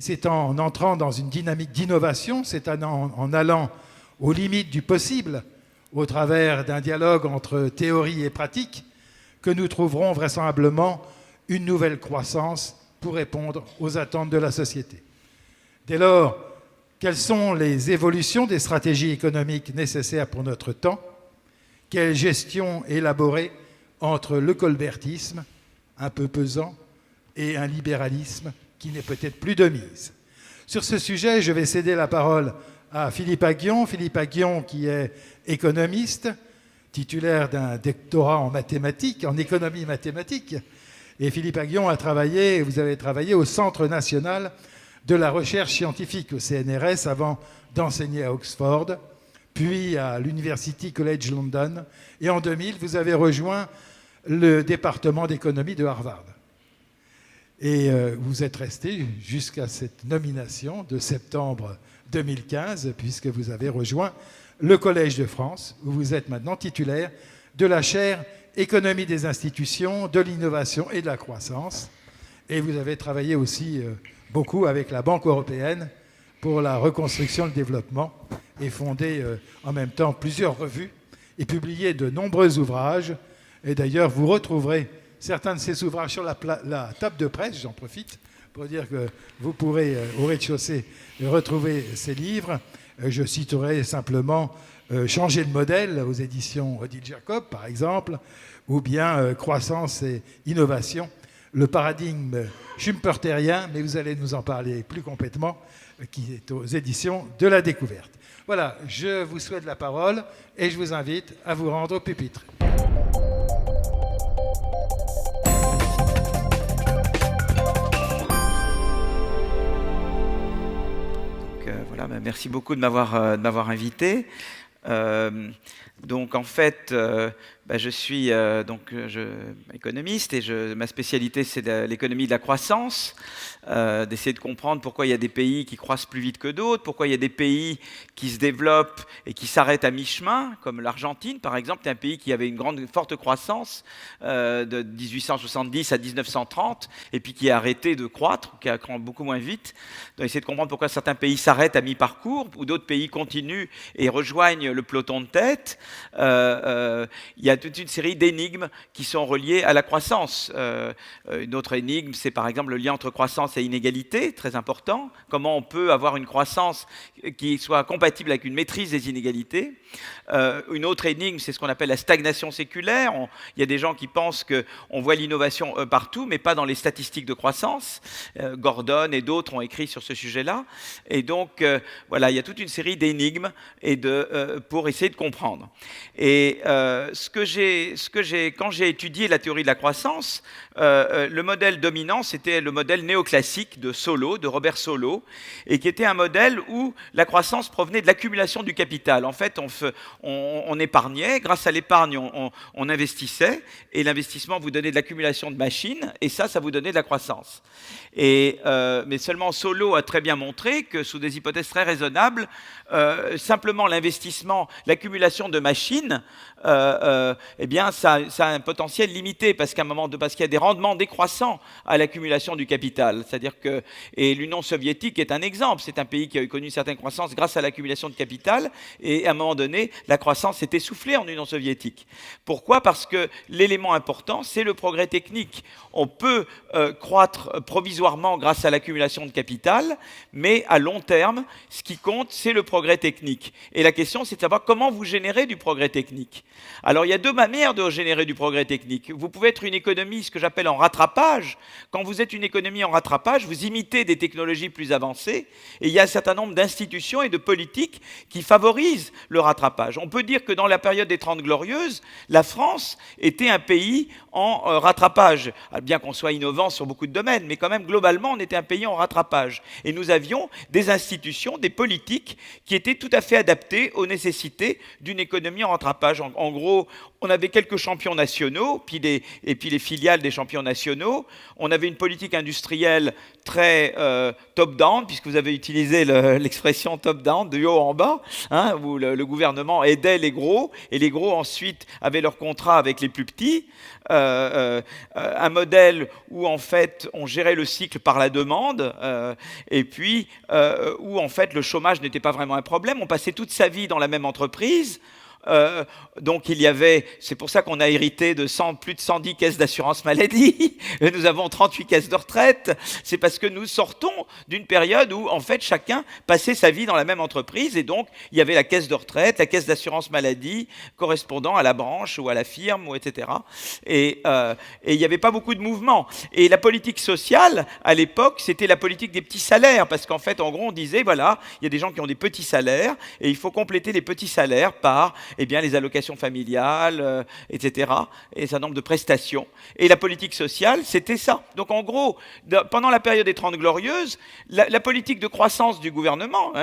C'est en entrant dans une dynamique d'innovation, c'est en allant aux limites du possible, au travers d'un dialogue entre théorie et pratique, que nous trouverons vraisemblablement une nouvelle croissance pour répondre aux attentes de la société. Dès lors, quelles sont les évolutions des stratégies économiques nécessaires pour notre temps? Quelle gestion élaborer entre le colbertisme, un peu pesant, et un libéralisme qui n'est peut-être plus de mise? Sur ce sujet, je vais céder la parole à Philippe Aghion. Philippe Aghion, qui est économiste, titulaire d'un doctorat en mathématiques, en économie mathématique. Et Philippe Aghion vous avez travaillé au Centre national de la recherche scientifique, au CNRS, avant d'enseigner à Oxford, puis à l'University College London. Et en 2000, vous avez rejoint le département d'économie de Harvard. Et vous êtes resté jusqu'à cette nomination de septembre 2015, puisque vous avez rejoint le Collège de France, où vous êtes maintenant titulaire de la chaire Économie des institutions, de l'innovation et de la croissance. Et vous avez travaillé aussi beaucoup avec la Banque européenne pour la reconstruction et le développement, et fondé en même temps plusieurs revues et publié de nombreux ouvrages. Et d'ailleurs, vous retrouverez certains de ces ouvrages sur la table de presse, j'en profite pour dire que vous pourrez au rez-de-chaussée retrouver ces livres. Je citerai simplement Changer de modèle aux éditions Odile Jacob, par exemple, ou bien Croissance et innovation, le paradigme schumpeterien, mais vous allez nous en parler plus complètement, qui est aux éditions de la Découverte. Voilà, je vous souhaite la parole et je vous invite à vous rendre au pupitre. Voilà, merci beaucoup de m'avoir invité. Donc en fait, je suis économiste et ma spécialité c'est l'économie de la croissance, d'essayer de comprendre pourquoi il y a des pays qui croissent plus vite que d'autres, pourquoi il y a des pays qui se développent et qui s'arrêtent à mi-chemin, comme l'Argentine par exemple, c'est un pays qui avait une forte croissance de 1870 à 1930 et puis qui a arrêté de croître, qui a crû beaucoup moins vite. Donc essayer de comprendre pourquoi certains pays s'arrêtent à mi-parcours ou d'autres pays continuent et rejoignent le peloton de tête. Il y a toute une série d'énigmes qui sont reliées à la croissance. Une autre énigme, c'est par exemple le lien entre croissance et inégalité, très important. Comment on peut avoir une croissance qui soit compatible avec une maîtrise des inégalités. Une autre énigme, c'est ce qu'on appelle la stagnation séculaire. Il y a des gens qui pensent qu'on voit l'innovation partout, mais pas dans les statistiques de croissance. Gordon et d'autres ont écrit sur ce sujet-là. Et donc, voilà, il y a toute une série d'énigmes pour essayer de comprendre. Et quand j'ai étudié la théorie de la croissance, le modèle dominant, c'était le modèle néoclassique de Robert Solow, et qui était un modèle où la croissance provenait de l'accumulation du capital. En fait, on épargnait, grâce à l'épargne, on investissait, et l'investissement vous donnait de l'accumulation de machines, et ça vous donnait de la croissance. Mais seulement Solow a très bien montré que, sous des hypothèses très raisonnables, simplement l'investissement, l'accumulation de machines, eh bien, ça a un potentiel limité parce qu'il y a des rendements décroissants à l'accumulation du capital. C'est-à-dire que, et l'Union soviétique est un exemple, c'est un pays qui a connu une certaine croissance grâce à l'accumulation de capital, et à un moment donné, la croissance s'est essoufflée en Union soviétique. Pourquoi? Parce que l'élément important, c'est le progrès technique. On peut croître provisoirement grâce à l'accumulation de capital, mais à long terme, ce qui compte, c'est le progrès technique. Et la question, c'est de savoir comment vous générez du progrès technique. Alors, il y a deux manières de générer du progrès technique. Vous pouvez être une économie, ce que j'appelle en rattrapage. Quand vous êtes une économie en rattrapage, vous imitez des technologies plus avancées, et il y a un certain nombre d'institutions et de politiques qui favorisent le rattrapage. On peut dire que dans la période des 30 Glorieuses, la France était un pays en rattrapage. Bien qu'on soit innovant sur beaucoup de domaines, mais quand même, globalement, on était un pays en rattrapage. Et nous avions des institutions, des politiques qui étaient tout à fait adaptées aux nécessités nécessité d'une économie en rattrapage. En gros, on avait quelques champions nationaux, et puis les filiales des champions nationaux. On avait une politique industrielle très top-down, puisque vous avez utilisé l'expression top-down, de haut en bas, hein, où le gouvernement aidait les gros, et les gros ensuite avaient leur contrat avec les plus petits. Un modèle où en fait on gérait le cycle par la demande, et puis où en fait le chômage n'était pas vraiment un problème. On passait toute sa vie dans la même entreprise. Donc il y avait, c'est pour ça qu'on a hérité de plus de 110 caisses d'assurance maladie, nous avons 38 caisses de retraite, c'est parce que nous sortons d'une période où en fait chacun passait sa vie dans la même entreprise, et donc il y avait la caisse de retraite, la caisse d'assurance maladie correspondant à la branche ou à la firme, ou etc. Et il n'y avait pas beaucoup de mouvement. Et la politique sociale, à l'époque, c'était la politique des petits salaires, parce qu'en fait, en gros, on disait, voilà, il y a des gens qui ont des petits salaires, et il faut compléter les petits salaires par les allocations familiales, etc., et un certain nombre de prestations. Et la politique sociale, c'était ça. Donc en gros, pendant la période des 30 Glorieuses, la politique de croissance du gouvernement,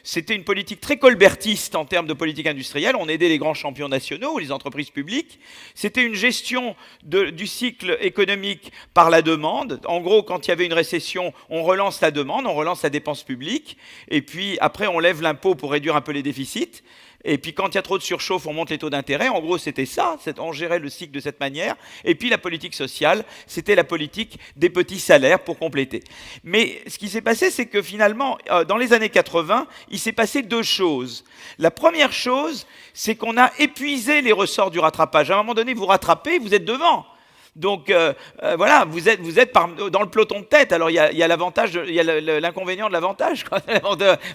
c'était une politique très colbertiste en termes de politique industrielle. On aidait les grands champions nationaux, les entreprises publiques. C'était une gestion du cycle économique par la demande. En gros, quand il y avait une récession, on relance la demande, on relance la dépense publique, et puis après on lève l'impôt pour réduire un peu les déficits. Et puis quand il y a trop de surchauffe, on monte les taux d'intérêt. En gros, c'était ça, on gérait le cycle de cette manière. Et puis la politique sociale, c'était la politique des petits salaires pour compléter. Mais ce qui s'est passé, c'est que finalement, dans les années 80, il s'est passé deux choses. La première chose, c'est qu'on a épuisé les ressorts du rattrapage. À un moment donné, vous rattrapez, vous êtes devant. Donc voilà, vous êtes dans le peloton de tête. Alors il y a l'avantage, il y a l'inconvénient de l'avantage.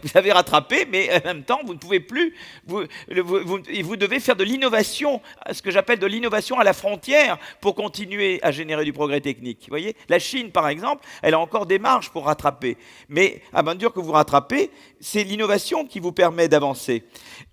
Vous avez rattrapé, mais en même temps, vous ne pouvez plus. Vous devez faire de l'innovation, ce que j'appelle de l'innovation à la frontière, pour continuer à générer du progrès technique. Vous voyez, la Chine, par exemple, elle a encore des marges pour rattraper. Mais à mesure que vous rattrapez, c'est l'innovation qui vous permet d'avancer.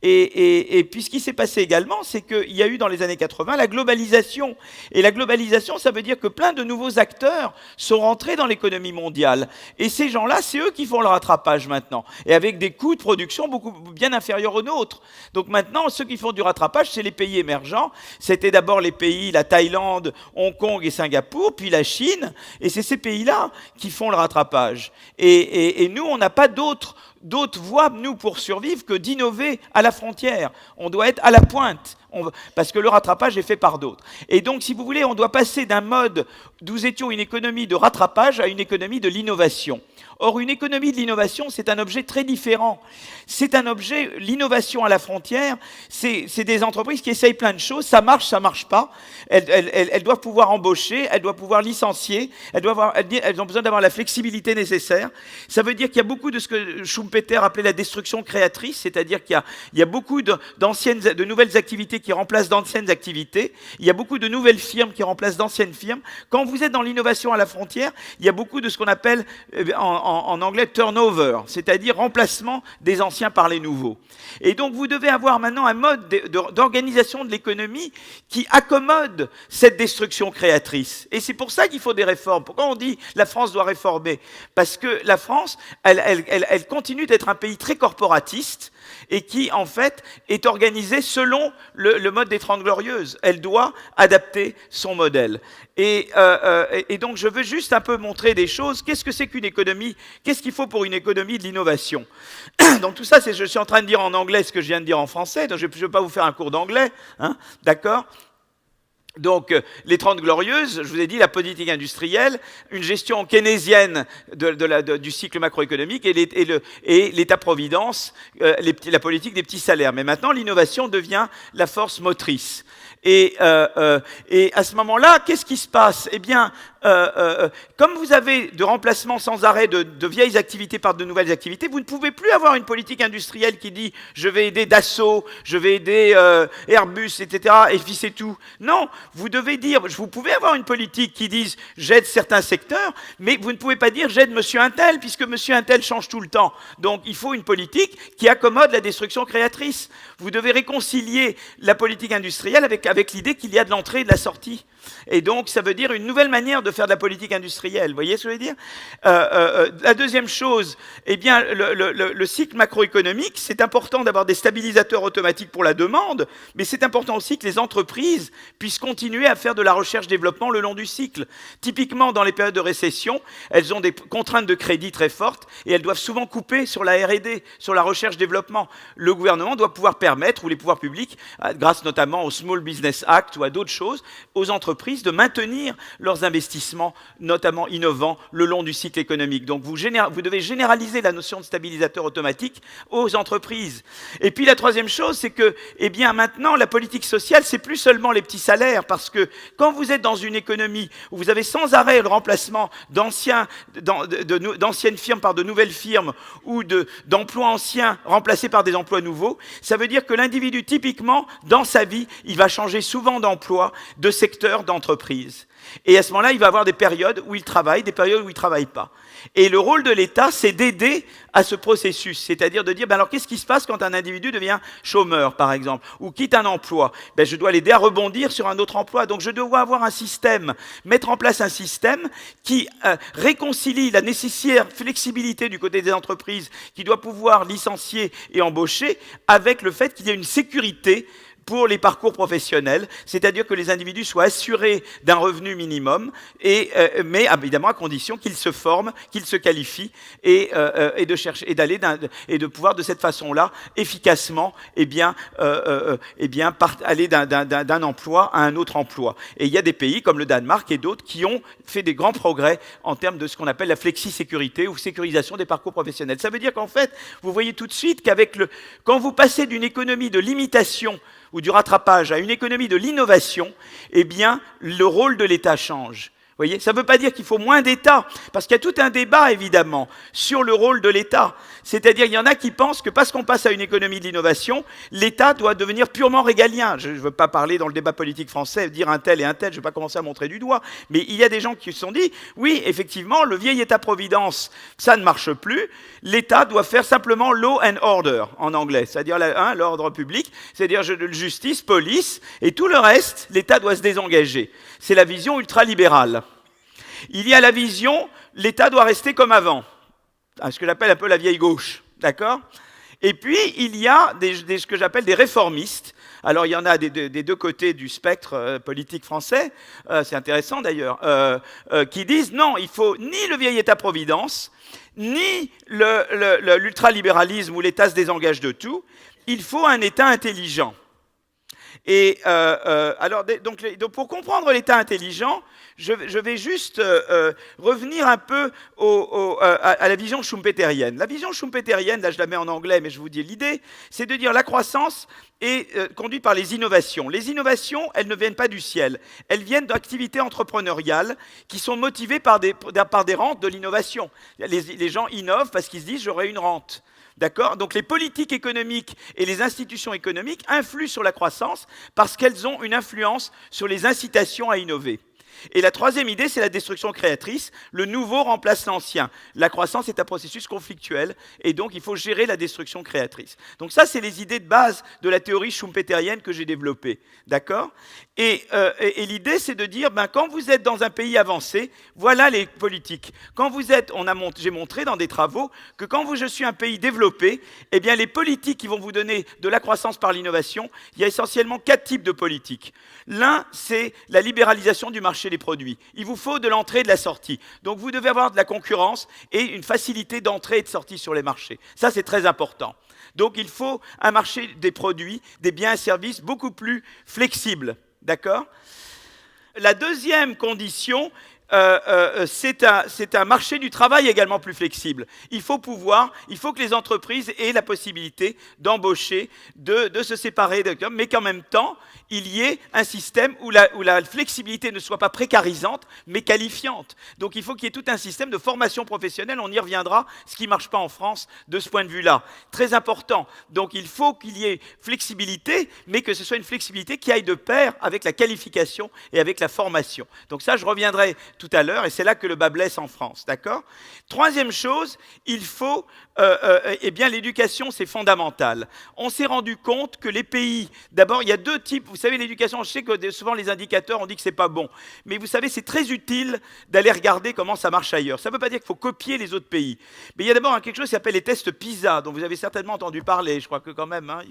Et puis ce qui s'est passé également, c'est qu'il y a eu dans les années 80 la globalisation. Et la globalisation, ça veut dire que plein de nouveaux acteurs sont rentrés dans l'économie mondiale. Et ces gens-là, c'est eux qui font le rattrapage maintenant. Et avec des coûts de production bien inférieurs aux nôtres. Donc maintenant, ceux qui font du rattrapage, c'est les pays émergents. C'était d'abord les pays, la Thaïlande, Hong Kong et Singapour, puis la Chine. Et c'est ces pays-là qui font le rattrapage. Et nous, on n'a pas d'autres voies, nous, pour survivre, que d'innover à la frontière. On doit être à la pointe, parce que le rattrapage est fait par d'autres. Et donc, si vous voulez, on doit passer d'un mode d'où nous étions une économie de rattrapage à une économie de l'innovation. Or, une économie de l'innovation, c'est un objet très différent. C'est un objet, l'innovation à la frontière, c'est des entreprises qui essayent plein de choses, ça marche pas. Elles doivent pouvoir embaucher, elles doivent pouvoir licencier, elles ont besoin d'avoir la flexibilité nécessaire. Ça veut dire qu'il y a beaucoup de ce que Schumpeter appelait la destruction créatrice, c'est-à-dire qu'il y a beaucoup de nouvelles activités qui remplacent d'anciennes activités, il y a beaucoup de nouvelles firmes qui remplacent d'anciennes firmes. Quand vous êtes dans l'innovation à la frontière, il y a beaucoup de ce qu'on appelle en anglais turnover, c'est-à-dire remplacement des anciens par les nouveaux. Et donc vous devez avoir maintenant un mode d'organisation de l'économie qui accommode cette destruction créatrice. Et c'est pour ça qu'il faut des réformes. Pourquoi on dit la France doit réformer? Parce que la France, elle continue d'être un pays très corporatiste, et qui, en fait, est organisée selon le mode des 30 Glorieuses. Elle doit adapter son modèle. Et donc, je veux juste un peu montrer des choses. Qu'est-ce que c'est qu'une économie? Qu'est-ce qu'il faut pour une économie de l'innovation? Donc, tout ça, je suis en train de dire en anglais ce que je viens de dire en français. Donc, je ne vais pas vous faire un cours d'anglais. Hein, d'accord? Donc, les 30 Glorieuses, je vous ai dit, la politique industrielle, une gestion keynésienne du cycle macroéconomique et l'État-providence, la politique des petits salaires. Mais maintenant, l'innovation devient la force motrice. Et à ce moment-là, qu'est-ce qui se passe? Eh bien, comme vous avez de remplacement sans arrêt de vieilles activités par de nouvelles activités, vous ne pouvez plus avoir une politique industrielle qui dit « je vais aider Dassault, je vais aider Airbus, etc. » et puis c'est tout. Non, vous devez dire, vous pouvez avoir une politique qui dise « j'aide certains secteurs », mais vous ne pouvez pas dire « j'aide monsieur Untel », puisque monsieur Untel change tout le temps. Donc il faut une politique qui accommode la destruction créatrice. Vous devez réconcilier la politique industrielle avec l'idée qu'il y a de l'entrée et de la sortie. Et donc ça veut dire une nouvelle manière de faire de la politique industrielle. Vous voyez ce que je veux dire? La deuxième chose, eh bien, le cycle macroéconomique, c'est important d'avoir des stabilisateurs automatiques pour la demande, mais c'est important aussi que les entreprises puissent continuer à faire de la recherche-développement le long du cycle. Typiquement, dans les périodes de récession, elles ont des contraintes de crédit très fortes et elles doivent souvent couper sur la R&D, sur la recherche-développement. Le gouvernement doit pouvoir permettre, ou les pouvoirs publics, grâce notamment au Small Business Act ou à d'autres choses, aux entreprises de maintenir leurs investissements, notamment innovants, le long du cycle économique. Donc vous devez généraliser la notion de stabilisateur automatique aux entreprises. Et puis la troisième chose, c'est que, eh bien, maintenant, la politique sociale, c'est plus seulement les petits salaires, parce que quand vous êtes dans une économie où vous avez sans arrêt le remplacement d'anciennes firmes par de nouvelles firmes, ou d'emplois anciens remplacés par des emplois nouveaux, ça veut dire que l'individu, typiquement, dans sa vie, il va changer souvent d'emploi, de secteur, d'entreprise. Et à ce moment-là, il va avoir des périodes où il travaille, des périodes où il ne travaille pas. Et le rôle de l'État, c'est d'aider à ce processus, c'est-à-dire de dire, ben alors qu'est-ce qui se passe quand un individu devient chômeur, par exemple, ou quitte un emploi? Ben, je dois l'aider à rebondir sur un autre emploi. Donc je dois avoir un système, mettre en place un système qui réconcilie la nécessaire flexibilité du côté des entreprises, qui doit pouvoir licencier et embaucher, avec le fait qu'il y ait une sécurité pour les parcours professionnels, c'est-à-dire que les individus soient assurés d'un revenu minimum, mais évidemment à condition qu'ils se forment, qu'ils se qualifient et de pouvoir de cette façon-là efficacement aller d'un emploi à un autre emploi. Et il y a des pays comme le Danemark et d'autres qui ont fait des grands progrès en termes de ce qu'on appelle la flexi-sécurité ou sécurisation des parcours professionnels. Ça veut dire qu'en fait, vous voyez tout de suite quand vous passez d'une économie de limitation ou du rattrapage à une économie de l'innovation, eh bien, le rôle de l'État change. Vous voyez, ça ne veut pas dire qu'il faut moins d'État, parce qu'il y a tout un débat, évidemment, sur le rôle de l'État. C'est-à-dire, il y en a qui pensent que parce qu'on passe à une économie de l'innovation, l'État doit devenir purement régalien. Je ne veux pas parler dans le débat politique français, dire un tel et un tel, je ne vais pas commencer à montrer du doigt, mais il y a des gens qui se sont dit, oui, effectivement, le vieil État-providence, ça ne marche plus, l'État doit faire simplement law and order, en anglais, c'est-à-dire l'ordre public, c'est-à-dire justice, police, et tout le reste, l'État doit se désengager. C'est la vision ultralibérale. Il y a la vision, l'État doit rester comme avant, ce que j'appelle un peu la vieille gauche, d'accord? Et puis, il y a ce que j'appelle des réformistes. Alors, il y en a des deux côtés du spectre politique français, c'est intéressant d'ailleurs, qui disent non, il faut ni le vieil État-providence, ni l'ultralibéralisme où l'État se désengage de tout, il faut un État intelligent. Et donc, pour comprendre l'État intelligent, je vais juste revenir un peu à la vision schumpeterienne. La vision schumpeterienne, là je la mets en anglais, mais je vous dis l'idée, c'est de dire la croissance est conduite par les innovations. Les innovations, elles ne viennent pas du ciel. Elles viennent d'activités entrepreneuriales qui sont motivées par des rentes de l'innovation. Les gens innovent parce qu'ils se disent j'aurai une rente. D'accord? Donc les politiques économiques et les institutions économiques influent sur la croissance parce qu'elles ont une influence sur les incitations à innover. Et la troisième idée, c'est la destruction créatrice. Le nouveau remplace l'ancien. La croissance est un processus conflictuel et donc il faut gérer la destruction créatrice. Donc ça, c'est les idées de base de la théorie schumpeterienne que j'ai développée. D'accord? Et l'idée, c'est de dire, quand vous êtes dans un pays avancé, voilà les politiques. Quand vous êtes, j'ai montré dans des travaux que quand je suis un pays développé, eh bien les politiques qui vont vous donner de la croissance par l'innovation, il y a essentiellement 4 types de politiques. L'un, c'est la libéralisation du marché des produits. Il vous faut de l'entrée et de la sortie. Donc vous devez avoir de la concurrence et une facilité d'entrée et de sortie sur les marchés. Ça, c'est très important. Donc il faut un marché des produits, des biens et services beaucoup plus flexible. D'accord ? La deuxième condition, c'est un marché du travail également plus flexible. Il faut que les entreprises aient la possibilité d'embaucher, de se séparer, mais qu'en même temps, il y ait un système où la flexibilité ne soit pas précarisante, mais qualifiante. Donc il faut qu'il y ait tout un système de formation professionnelle, on y reviendra, ce qui ne marche pas en France de ce point de vue-là. Très important. Donc il faut qu'il y ait flexibilité, mais que ce soit une flexibilité qui aille de pair avec la qualification et avec la formation. Donc ça, je reviendrai tout à l'heure, et c'est là que le bas blesse en France, d'accord? Troisième chose, il faut, eh bien, l'éducation, c'est fondamental. On s'est rendu compte que les pays, d'abord, il y a deux types, vous savez, l'éducation, je sais que souvent les indicateurs, on dit que c'est pas bon, mais vous savez, c'est très utile d'aller regarder comment ça marche ailleurs. Ça ne veut pas dire qu'il faut copier les autres pays, mais il y a d'abord quelque chose qui s'appelle les tests PISA, dont vous avez certainement entendu parler, je crois que quand même, hein,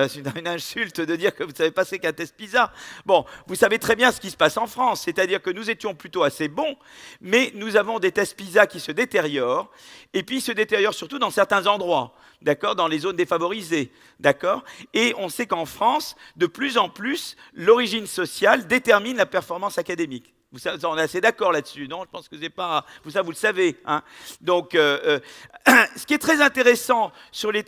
c'est une insulte de dire que vous ne savez pas ce qu'est un test PISA. Bon, vous savez très bien ce qui se passe en France, c'est-à-dire que nous étions plutôt assez bons, mais nous avons des tests PISA qui se détériorent, et puis ils se détériorent surtout dans certains endroits, d'accord, dans les zones défavorisées, d'accord. Et on sait qu'en France, de plus en plus, l'origine sociale détermine la performance académique. On est assez d'accord là-dessus, non? Je pense que c'est pas... Ça, vous le savez. Hein. Donc, ce qui est très intéressant,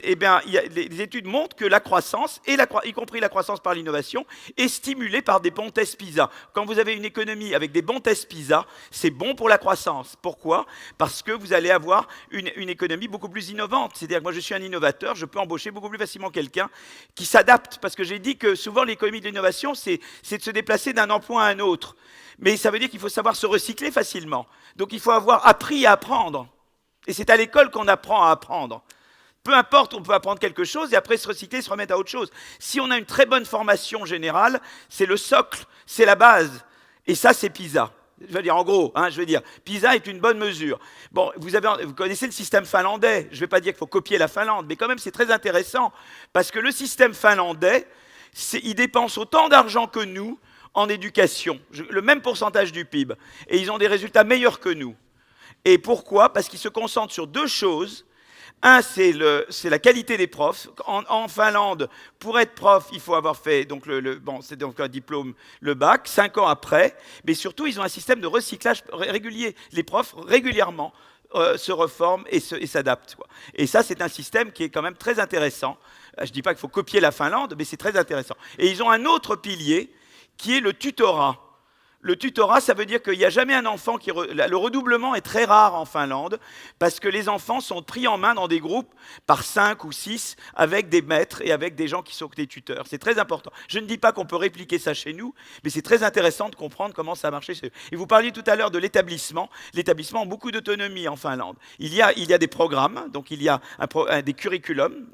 eh bien, les études montrent que la croissance, y compris la croissance par l'innovation, est stimulée par des bons tests PISA. Quand vous avez une économie avec des bons tests PISA, c'est bon pour la croissance. Pourquoi? Parce que vous allez avoir une économie beaucoup plus innovante. C'est-à-dire que moi, je suis un innovateur, je peux embaucher beaucoup plus facilement quelqu'un qui s'adapte. Parce que j'ai dit que souvent, l'économie de l'innovation, c'est de se déplacer d'un emploi à un autre. Mais ça veut dire qu'il faut savoir se recycler facilement. Donc il faut avoir appris à apprendre. Et c'est à l'école qu'on apprend à apprendre. Peu importe, on peut apprendre quelque chose et après se recycler, se remettre à autre chose. Si on a une très bonne formation générale, c'est le socle, c'est la base. Et ça, c'est PISA. Je veux dire, en gros, hein, PISA est une bonne mesure. Bon, vous connaissez le système finlandais. Je ne vais pas dire qu'il faut copier la Finlande, mais quand même, c'est très intéressant. Parce que le système finlandais, il dépense autant d'argent que nous en éducation, le même pourcentage du PIB. Et ils ont des résultats meilleurs que nous. Et pourquoi? Parce qu'ils se concentrent sur deux choses. Un, c'est la qualité des profs. En Finlande, pour être prof, il faut avoir fait c'est donc un diplôme, le bac, 5 ans après. Mais surtout, ils ont un système de recyclage régulier. Les profs, régulièrement, se reforment et s'adaptent. Et ça, c'est un système qui est quand même très intéressant. Je ne dis pas qu'il faut copier la Finlande, mais c'est très intéressant. Et ils ont un autre pilier, qui est le tutorat. Le tutorat, ça veut dire qu'il n'y a jamais un enfant qui... Le redoublement est très rare en Finlande parce que les enfants sont pris en main dans des groupes par 5 ou 6 avec des maîtres et avec des gens qui sont des tuteurs. C'est très important. Je ne dis pas qu'on peut répliquer ça chez nous, mais c'est très intéressant de comprendre comment ça a marché chez eux. Et vous parliez tout à l'heure de l'établissement. L'établissement a beaucoup d'autonomie en Finlande. Il y a des programmes, donc il y a des curriculums,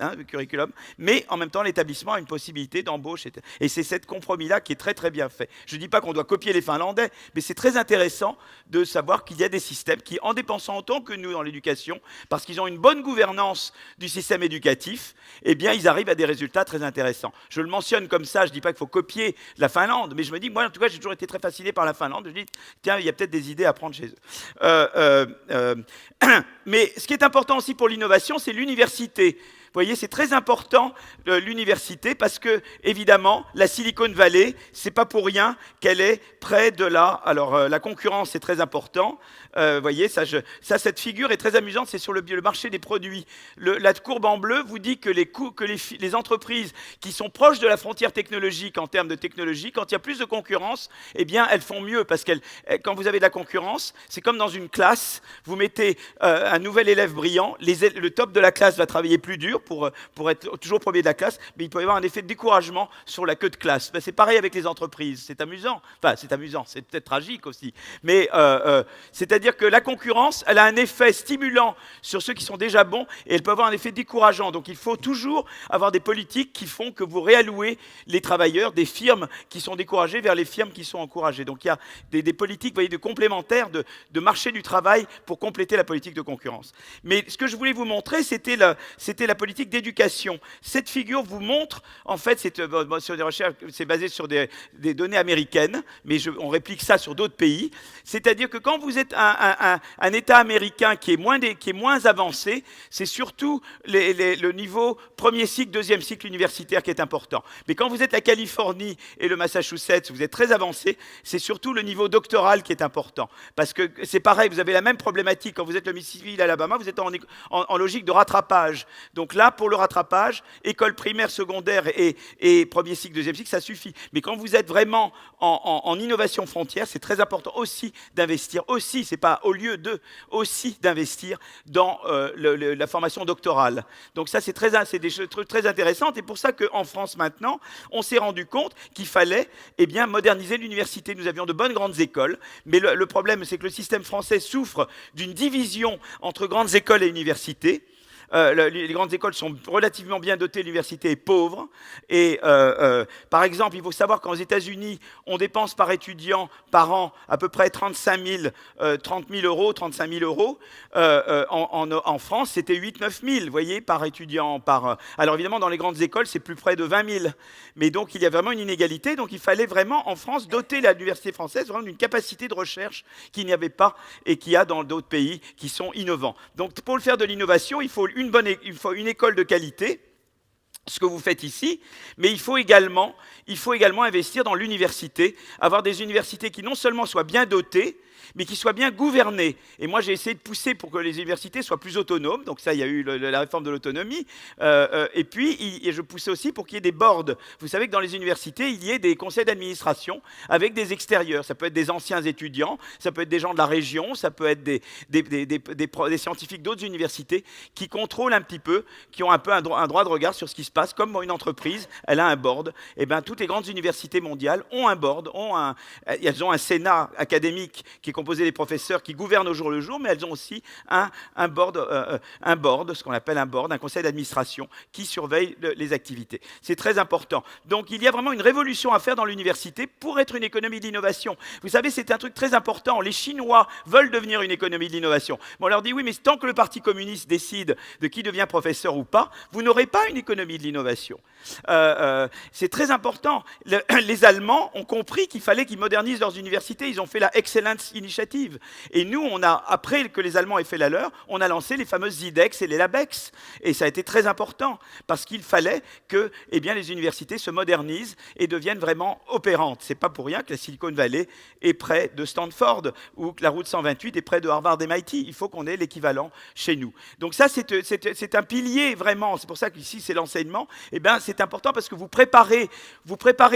mais en même temps, l'établissement a une possibilité d'embauche. Et c'est ce compromis-là qui est très très bien fait. Je ne dis pas qu'on doit copier les Finlandais, mais c'est très intéressant de savoir qu'il y a des systèmes qui, en dépensant autant que nous dans l'éducation, parce qu'ils ont une bonne gouvernance du système éducatif, eh bien, ils arrivent à des résultats très intéressants. Je le mentionne comme ça, je ne dis pas qu'il faut copier la Finlande, mais je me dis, moi, en tout cas, j'ai toujours été très fasciné par la Finlande. Je me dis, tiens, il y a peut-être des idées à prendre chez eux. Mais ce qui est important aussi pour l'innovation, c'est l'université. Vous voyez, c'est très important l'université parce que, évidemment, la Silicon Valley, c'est pas pour rien qu'elle est près de là. Alors, la concurrence, c'est très important. Vous voyez, cette figure est très amusante, c'est sur le marché des produits. La courbe en bleu vous dit que les entreprises qui sont proches de la frontière technologique en termes de technologie, quand il y a plus de concurrence, eh bien, elles font mieux parce que quand vous avez de la concurrence, c'est comme dans une classe, vous mettez un nouvel élève brillant, le top de la classe va travailler plus dur pour être toujours premier de la classe, mais il peut y avoir un effet de découragement sur la queue de classe. Ben, c'est pareil avec les entreprises, c'est amusant. Enfin, c'est amusant, c'est peut-être tragique aussi. Mais c'est-à-dire que la concurrence, elle a un effet stimulant sur ceux qui sont déjà bons et elle peut avoir un effet décourageant. Donc il faut toujours avoir des politiques qui font que vous réallouez les travailleurs des firmes qui sont découragées vers les firmes qui sont encouragées. Donc il y a des politiques, vous voyez, de complémentaires de marché du travail pour compléter la politique de concurrence. Mais ce que je voulais vous montrer, c'était la politique d'éducation. Cette figure vous montre, en fait, sur des recherches, c'est basé sur des données américaines, mais on réplique ça sur d'autres pays. C'est-à-dire que quand vous êtes un État américain qui est moins avancé, c'est surtout le niveau premier cycle, deuxième cycle universitaire qui est important. Mais quand vous êtes la Californie et le Massachusetts, vous êtes très avancé, c'est surtout le niveau doctoral qui est important. Parce que c'est pareil, vous avez la même problématique quand vous êtes le Mississippi, l'Alabama, vous êtes en logique de rattrapage. Donc là, pour le rattrapage, école primaire, secondaire et premier cycle, deuxième cycle, ça suffit. Mais quand vous êtes vraiment en innovation frontière, c'est très important aussi d'investir, aussi, c'est pas au lieu de, aussi d'investir dans la formation doctorale. Donc ça, c'est des choses très intéressantes. Et pour ça qu'en France, maintenant, on s'est rendu compte qu'il fallait moderniser l'université. Nous avions de bonnes grandes écoles, mais le problème, c'est que le système français souffre d'une division entre grandes écoles et universités. Les grandes écoles sont relativement bien dotées, l'université est pauvre. Et par exemple, il faut savoir qu'aux États-Unis, on dépense par étudiant par an à peu près 30 000 euros, 35 000 euros. En France, c'était 8-9 000, vous voyez, par étudiant. Alors évidemment, dans les grandes écoles, c'est plus près de 20 000. Mais donc, il y a vraiment une inégalité. Donc, il fallait vraiment, en France, doter l'université française vraiment d'une capacité de recherche qu'il n'y avait pas et qu'il y a dans d'autres pays qui sont innovants. Donc, pour le faire de l'innovation, il faut une école de qualité, ce que vous faites ici, mais il faut également investir dans l'université, avoir des universités qui non seulement soient bien dotées, mais qui soient bien gouvernées. Et moi, j'ai essayé de pousser pour que les universités soient plus autonomes. Donc ça, il y a eu la réforme de l'autonomie. Et puis, je poussais aussi pour qu'il y ait des boards. Vous savez que dans les universités, il y ait des conseils d'administration avec des extérieurs. Ça peut être des anciens étudiants, ça peut être des gens de la région, ça peut être des scientifiques d'autres universités qui contrôlent un petit peu, qui ont un peu un droit de regard sur ce qui se passe. Comme une entreprise, elle a un board. Et bien, toutes les grandes universités mondiales ont un board, elles ont un sénat académique qui est composé des professeurs qui gouvernent au jour le jour, mais elles ont aussi un board, ce qu'on appelle un board, un conseil d'administration qui surveille les activités. C'est très important. Donc il y a vraiment une révolution à faire dans l'université pour être une économie d'innovation. Vous savez, c'est un truc très important. Les Chinois veulent devenir une économie de l'innovation. On leur dit oui, mais tant que le Parti communiste décide de qui devient professeur ou pas, vous n'aurez pas une économie de l'innovation. C'est très important. Les Allemands ont compris qu'il fallait qu'ils modernisent leurs universités. Ils ont fait la Excellence Initiative. Et nous, après que les Allemands aient fait la leur, on a lancé les fameuses IDEX et les LABEX. Et ça a été très important parce qu'il fallait que les universités se modernisent et deviennent vraiment opérantes. C'est pas pour rien que la Silicon Valley est près de Stanford ou que la route 128 est près de Harvard MIT. Il faut qu'on ait l'équivalent chez nous. Donc ça, c'est un pilier vraiment. C'est pour ça qu'ici, c'est l'enseignement. C'est important parce que vous préparez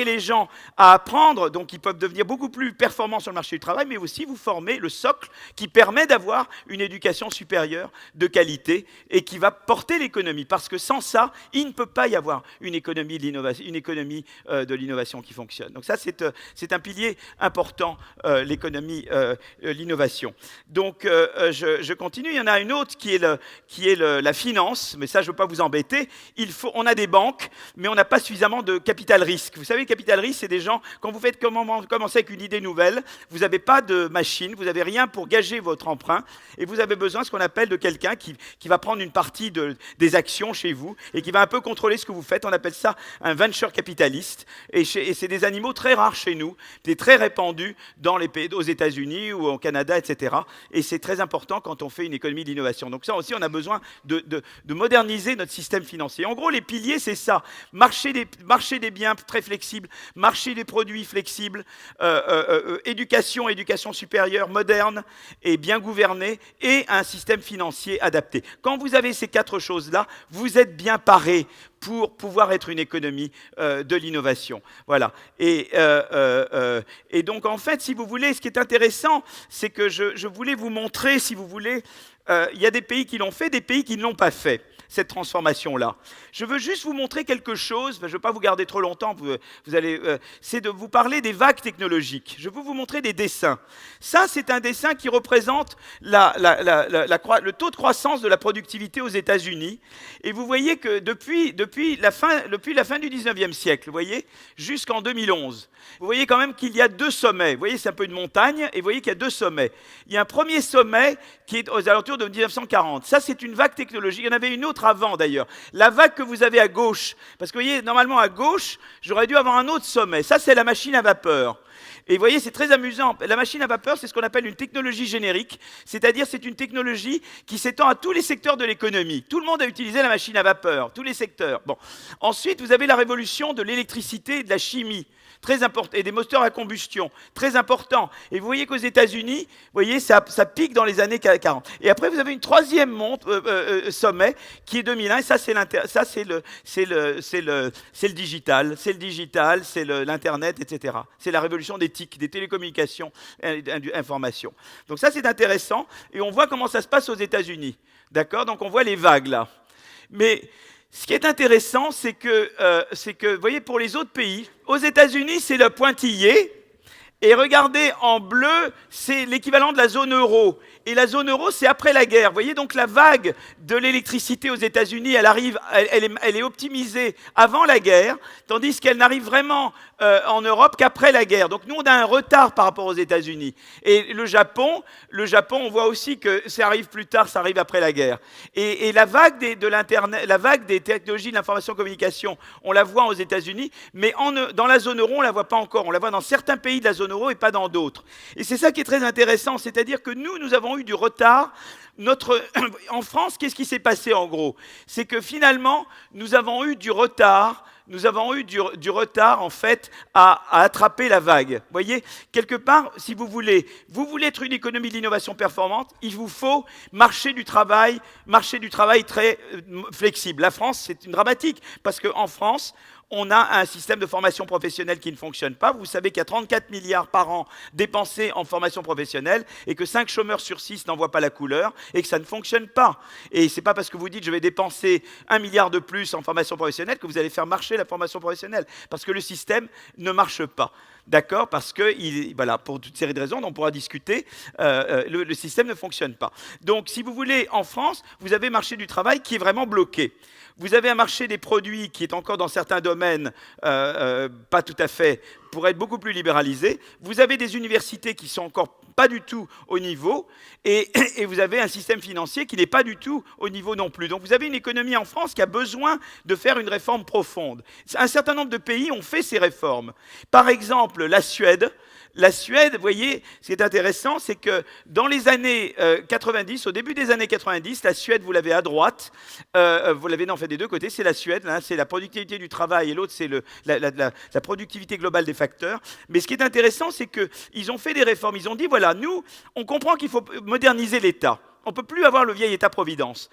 les gens à apprendre, donc ils peuvent devenir beaucoup plus performants sur le marché du travail, mais aussi vous formez le socle qui permet d'avoir une éducation supérieure de qualité et qui va porter l'économie. Parce que sans ça, il ne peut pas y avoir une économie de l'innovation qui fonctionne. Donc ça, c'est un pilier important, l'économie, l'innovation. Donc je continue. Il y en a une autre qui est la finance, mais ça, je ne veux pas vous embêter. On a des banques, mais on n'a pas suffisamment de capital risque. Vous savez, le capital risque, c'est des gens, quand vous faites commencer avec une idée nouvelle, vous n'avez pas de machine, vous n'avez rien pour gager votre emprunt, et vous avez besoin de ce qu'on appelle de quelqu'un qui va prendre une partie des actions chez vous, et qui va un peu contrôler ce que vous faites. On appelle ça un venture capitaliste, et c'est des animaux très rares chez nous, très répandus dans les pays, aux États-Unis ou au Canada, etc. Et c'est très important quand on fait une économie d'innovation. Donc ça aussi, on a besoin de moderniser notre système financier. En gros, les piliers, c'est ça. Marché des biens très flexible, marché des produits flexibles, éducation supérieure, moderne et bien gouvernée, et un système financier adapté. Quand vous avez ces quatre choses-là, vous êtes bien paré pour pouvoir être une économie de l'innovation. Voilà. Et donc, en fait, si vous voulez, ce qui est intéressant, c'est que je voulais vous montrer, si vous voulez, il y a des pays qui l'ont fait, des pays qui ne l'ont pas fait, cette transformation-là. Je veux juste vous montrer quelque chose, je ne veux pas vous garder trop longtemps, c'est de vous parler des vagues technologiques. Je veux vous montrer des dessins. Ça, c'est un dessin qui représente le taux de croissance de la productivité aux États-Unis. Et vous voyez que depuis la fin du 19e siècle, vous voyez, jusqu'en 2011, vous voyez quand même qu'il y a deux sommets. Vous voyez, c'est un peu une montagne, et vous voyez qu'il y a deux sommets. Il y a un premier sommet qui est aux alentours de 1940. Ça, c'est une vague technologique. Il y en avait une autre avant, d'ailleurs. La vague que vous avez à gauche, parce que vous voyez, normalement, à gauche, j'aurais dû avoir un autre sommet. Ça, c'est la machine à vapeur. Et vous voyez, c'est très amusant. La machine à vapeur, c'est ce qu'on appelle une technologie générique, c'est-à-dire c'est une technologie qui s'étend à tous les secteurs de l'économie. Tout le monde a utilisé la machine à vapeur, tous les secteurs. Bon. Ensuite, vous avez la révolution de l'électricité et de la chimie, très important, et des moteurs à combustion, très important. Et vous voyez qu'aux États-Unis, vous voyez, ça pique dans les années 40. Et après, vous avez une troisième sommet qui est 2001, et ça c'est le digital, c'est l'internet, etc. C'est la révolution des TIC, des télécommunications, informations. Donc ça c'est intéressant, et on voit comment ça se passe aux États-Unis. D'accord? Donc on voit les vagues là. Mais ce qui est intéressant, c'est que, vous voyez, pour les autres pays, aux États-Unis, c'est le pointillé. Et regardez, en bleu, c'est l'équivalent de la zone euro. Et la zone euro, c'est après la guerre. Vous voyez, donc la vague de l'électricité aux États-Unis, elle est optimisée avant la guerre, tandis qu'elle n'arrive vraiment en Europe qu'après la guerre. Donc nous, on a un retard par rapport aux États-Unis. Et le Japon, on voit aussi que ça arrive plus tard, ça arrive après la guerre. Et la vague de l'Internet, la vague des technologies de l'information-communication, on la voit aux États-Unis, mais dans la zone euro, on ne la voit pas encore. On la voit dans certains pays de la zone euro et pas dans d'autres. Et c'est ça qui est très intéressant, c'est-à-dire que nous avons eu du retard. En France, qu'est-ce qui s'est passé en gros? C'est que finalement, nous avons eu du retard. Nous avons eu du retard, en fait, à attraper la vague. Vous voyez, quelque part, si vous voulez être une économie de l'innovation performante, il vous faut marché du travail très flexible. La France, c'est une dramatique, parce qu'en France, on a un système de formation professionnelle qui ne fonctionne pas. Vous savez qu'il y a 34 milliards par an dépensés en formation professionnelle et que 5 chômeurs sur 6 n'en voient pas la couleur et que ça ne fonctionne pas. Et ce n'est pas parce que vous dites je vais dépenser 1 milliard de plus en formation professionnelle que vous allez faire marcher la formation professionnelle. Parce que le système ne marche pas. D'accord? Parce que, voilà, pour toute série de raisons dont on pourra discuter, le système ne fonctionne pas. Donc, si vous voulez, en France, vous avez un marché du travail qui est vraiment bloqué. Vous avez un marché des produits qui est encore dans certains domaines pas tout à fait, pourrait être beaucoup plus libéralisé. Vous avez des universités qui sont encore pas du tout au niveau et vous avez un système financier qui n'est pas du tout au niveau non plus. Donc vous avez une économie en France qui a besoin de faire une réforme profonde. Un certain nombre de pays ont fait ces réformes. Par exemple, la Suède, vous voyez, ce qui est intéressant, c'est que dans les années 90, au début des années 90, la Suède, vous l'avez à droite, vous l'avez en fait des deux côtés, c'est la Suède, là, c'est la productivité du travail et l'autre, c'est la productivité globale des facteurs. Mais ce qui est intéressant, c'est qu'ils ont fait des réformes. Ils ont dit, voilà, nous, on comprend qu'il faut moderniser l'État. On ne peut plus avoir le vieil État-providence.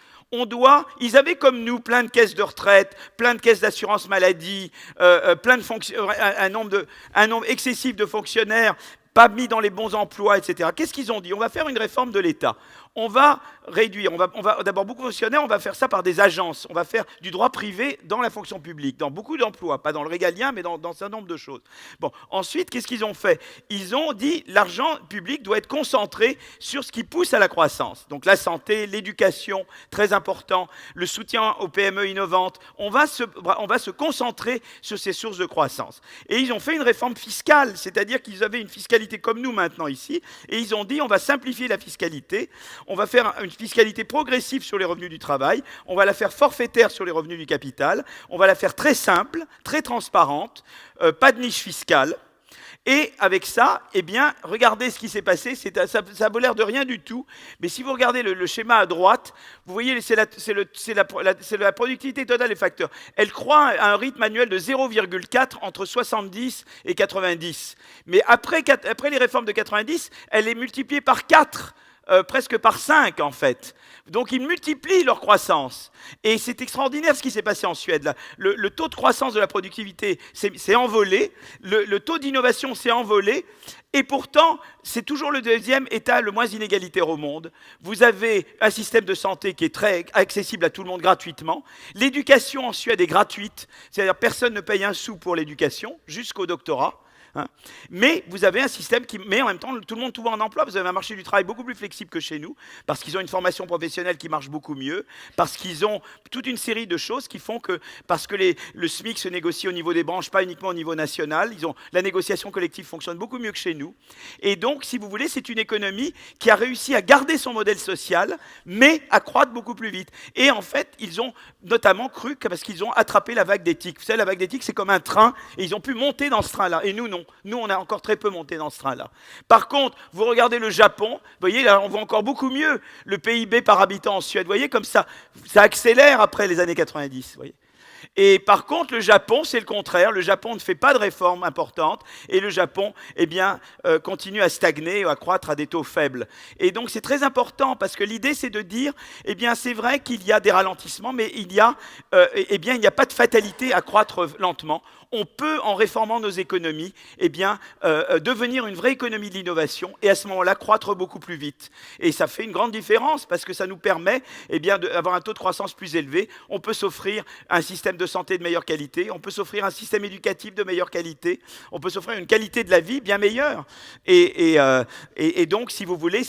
Ils avaient comme nous plein de caisses de retraite, plein de caisses d'assurance maladie, un nombre excessif de fonctionnaires, pas mis dans les bons emplois, etc. Qu'est-ce qu'ils ont dit? On va faire une réforme de l'État. On va réduire, on va d'abord beaucoup de fonctionnaires, on va faire ça par des agences. On va faire du droit privé dans la fonction publique, dans beaucoup d'emplois, pas dans le régalien, mais dans un certain nombre de choses. Bon, ensuite, qu'est-ce qu'ils ont fait? Ils ont dit l'argent public doit être concentré sur ce qui pousse à la croissance. Donc la santé, l'éducation, très important, le soutien aux PME innovantes. On va se concentrer sur ces sources de croissance. Et ils ont fait une réforme fiscale, c'est-à-dire qu'ils avaient une fiscalité comme nous maintenant ici, et ils ont dit on va simplifier la fiscalité. On va faire une fiscalité progressive sur les revenus du travail, on va la faire forfaitaire sur les revenus du capital, on va la faire très simple, très transparente, pas de niche fiscale. Et avec ça, eh bien, regardez ce qui s'est passé, ça n'a l'air de rien du tout, mais si vous regardez le schéma à droite, vous voyez, c'est la productivité totale des facteurs. Elle croît à un rythme annuel de 0,4 entre 70 et 90. Mais après les réformes de 90, elle est multipliée par 4. Presque par 5 en fait. Donc ils multiplient leur croissance. Et c'est extraordinaire ce qui s'est passé en Suède. Là. Le taux de croissance de la productivité s'est envolé, le taux d'innovation s'est envolé, et pourtant c'est toujours le deuxième État le moins inégalitaire au monde. Vous avez un système de santé qui est très accessible à tout le monde gratuitement. L'éducation en Suède est gratuite, c'est-à-dire personne ne paye un sou pour l'éducation, jusqu'au doctorat. Hein. Mais vous avez un système qui met en même temps tout le monde trouve un emploi. Vous avez un marché du travail beaucoup plus flexible que chez nous, parce qu'ils ont une formation professionnelle qui marche beaucoup mieux, parce qu'ils ont toute une série de choses qui font que, parce que le SMIC se négocie au niveau des branches, pas uniquement au niveau national, la négociation collective fonctionne beaucoup mieux que chez nous. Et donc, si vous voulez, c'est une économie qui a réussi à garder son modèle social, mais à croître beaucoup plus vite. Et en fait, ils ont notamment cru que parce qu'ils ont attrapé la vague d'éthique. Vous savez, la vague d'éthique, c'est comme un train, et ils ont pu monter dans ce train-là. Et nous, non. Nous, on a encore très peu monté dans ce train-là. Par contre, vous regardez le Japon, vous voyez, là, on voit encore beaucoup mieux le PIB par habitant en Suède. Vous voyez, comme ça accélère après les années 90. Vous voyez. Et par contre, le Japon, c'est le contraire. Le Japon ne fait pas de réformes importantes et le Japon, eh bien, continue à stagner ou à croître à des taux faibles. Et donc, c'est très important parce que l'idée, c'est de dire, eh bien, c'est vrai qu'il y a des ralentissements, mais il n'y a pas de fatalité à croître lentement. On peut, en réformant nos économies, eh bien, devenir une vraie économie de l'innovation et à ce moment-là, croître beaucoup plus vite. Et ça fait une grande différence parce que ça nous permet eh bien, d'avoir un taux de croissance plus élevé. On peut s'offrir un système de santé de meilleure qualité, on peut s'offrir un système éducatif de meilleure qualité, on peut s'offrir une qualité de la vie bien meilleure. Et donc, si vous voulez,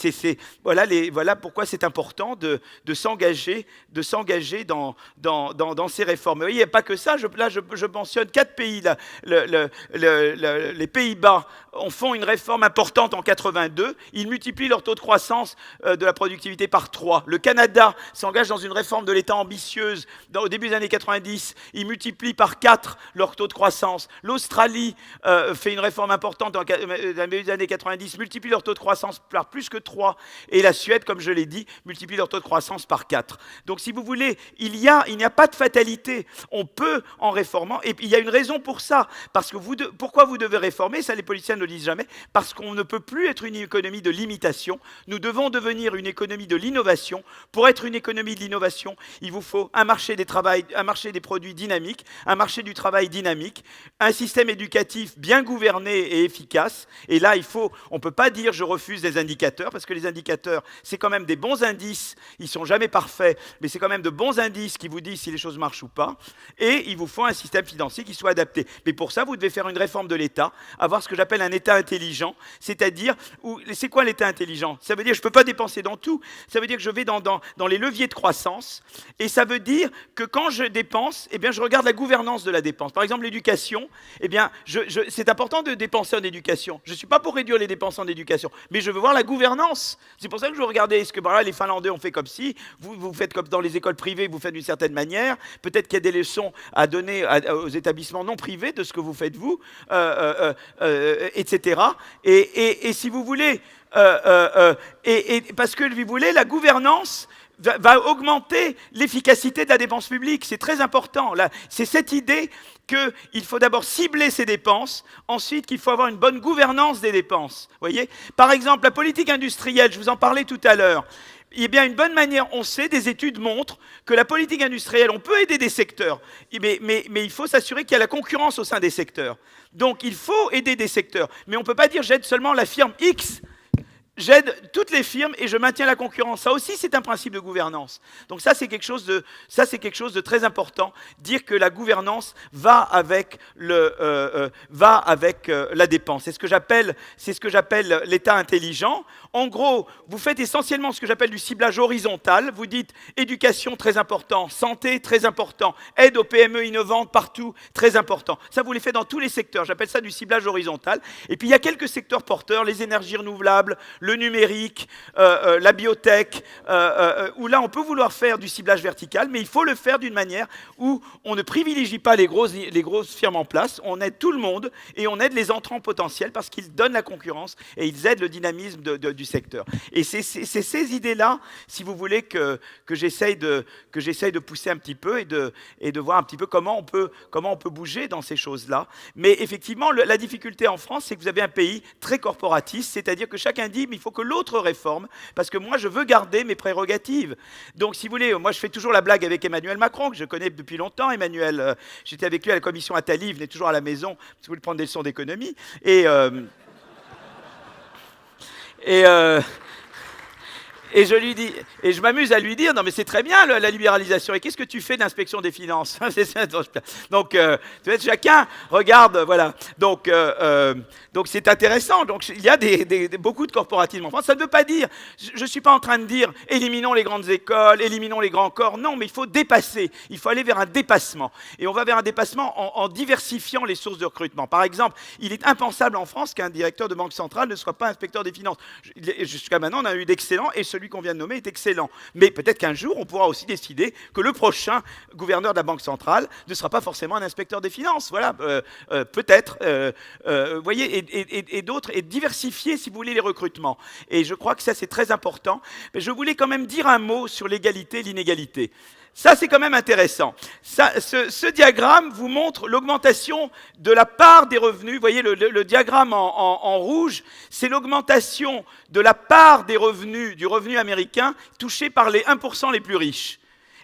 voilà pourquoi c'est important de s'engager dans ces réformes. Vous voyez, il n'y a pas que ça. Je mentionne 4 pays. Les Pays-Bas font une réforme importante en 82. Ils multiplient leur taux de croissance de la productivité par 3. Le Canada s'engage dans une réforme de l'État ambitieuse au début des années 90. Ils multiplient par 4 leur taux de croissance. L'Australie fait une réforme importante dans le début des années 90, multiplie leur taux de croissance par plus que 3. Et la Suède, comme je l'ai dit, multiplie leur taux de croissance par 4. Donc, si vous voulez, il n'y a pas de fatalité. On peut, en réformant, et puis il y a une raison pour ça. Parce que pourquoi vous devez réformer? Ça, les politiciens ne le disent jamais. Parce qu'on ne peut plus être une économie de l'imitation. Nous devons devenir une économie de l'innovation. Pour être une économie de l'innovation, il vous faut un marché des produits dynamique, un marché du travail dynamique, un système éducatif bien gouverné et efficace. Et là, on ne peut pas dire je refuse des indicateurs, parce que les indicateurs, c'est quand même des bons indices. Ils ne sont jamais parfaits, mais c'est quand même de bons indices qui vous disent si les choses marchent ou pas. Et il vous faut un système financier qui soit adapté. Mais pour ça, vous devez faire une réforme de l'État, avoir ce que j'appelle un État intelligent, c'est-à-dire, c'est quoi l'État intelligent? Ça veut dire que je ne peux pas dépenser dans tout, ça veut dire que je vais dans les leviers de croissance, et ça veut dire que quand je dépense, eh bien, je regarde la gouvernance de la dépense. Par exemple, l'éducation, eh bien, c'est important de dépenser en éducation. Je ne suis pas pour réduire les dépenses en éducation, mais je veux voir la gouvernance. C'est pour ça que je veux regarder, est-ce que les Finlandais ont fait comme ci, vous faites comme dans les écoles privées, vous faites d'une certaine manière, peut-être qu'il y a des leçons à donner aux établissements non privés de ce que vous faites vous, etc. Et si vous voulez, parce que vous voulez, la gouvernance va augmenter l'efficacité de la dépense publique. C'est très important. C'est cette idée qu'il faut d'abord cibler ces dépenses, ensuite qu'il faut avoir une bonne gouvernance des dépenses. Voyez ? Par exemple, la politique industrielle, je vous en parlais tout à l'heure. Eh bien, une bonne manière, on sait, des études montrent que la politique industrielle, on peut aider des secteurs, mais il faut s'assurer qu'il y a la concurrence au sein des secteurs. Donc, il faut aider des secteurs, mais on ne peut pas dire j'aide seulement la firme X. J'aide toutes les firmes et je maintiens la concurrence. Ça aussi, c'est un principe de gouvernance. Donc ça, c'est quelque chose de très important. Dire que la gouvernance va avec la dépense. C'est ce que j'appelle l'État intelligent. En gros, vous faites essentiellement ce que j'appelle du ciblage horizontal. Vous dites éducation, très important. Santé, très important. Aide aux PME innovantes partout, très important. Ça, vous les faites dans tous les secteurs. J'appelle ça du ciblage horizontal. Et puis, il y a quelques secteurs porteurs, les énergies renouvelables, le numérique, la biotech, où là, on peut vouloir faire du ciblage vertical, mais il faut le faire d'une manière où on ne privilégie pas les grosses firmes en place, on aide tout le monde et on aide les entrants potentiels parce qu'ils donnent la concurrence et ils aident le dynamisme du secteur. Et c'est ces idées-là, si vous voulez, que j'essaye de pousser un petit peu et de voir un petit peu comment on peut bouger dans ces choses-là. Mais effectivement, la difficulté en France, c'est que vous avez un pays très corporatiste, c'est-à-dire que chacun dit mais il faut que l'autre réforme, parce que moi, je veux garder mes prérogatives. Donc, si vous voulez, moi, je fais toujours la blague avec Emmanuel Macron, que je connais depuis longtemps. Emmanuel, j'étais avec lui à la commission Attali, il venait toujours à la maison, parce que vous voulez prendre des leçons d'économie. Et je lui dis, et je m'amuse à lui dire, non mais c'est très bien la libéralisation. Et qu'est-ce que tu fais de l'inspection des finances? Donc, chacun regarde, voilà. Donc c'est intéressant. Donc il y a beaucoup de corporatisme en France. Ça ne veut pas dire, je ne suis pas en train de dire, éliminons les grandes écoles, éliminons les grands corps. Non, mais il faut dépasser. Il faut aller vers un dépassement. Et on va vers un dépassement en diversifiant les sources de recrutement. Par exemple, il est impensable en France qu'un directeur de banque centrale ne soit pas inspecteur des finances. Jusqu'à maintenant, on a eu d'excellents et celui qu'on vient de nommer est excellent. Mais peut-être qu'un jour, on pourra aussi décider que le prochain gouverneur de la Banque centrale ne sera pas forcément un inspecteur des finances. Voilà, peut-être. Vous voyez, et d'autres, et diversifier, si vous voulez, les recrutements. Et je crois que ça, c'est très important. Mais je voulais quand même dire un mot sur l'égalité et l'inégalité. Ça, c'est quand même intéressant. Ce diagramme vous montre l'augmentation de la part des revenus. Vous voyez, le diagramme en rouge, c'est l'augmentation de la part des revenus, du revenu américain, touché par les 1% les plus riches.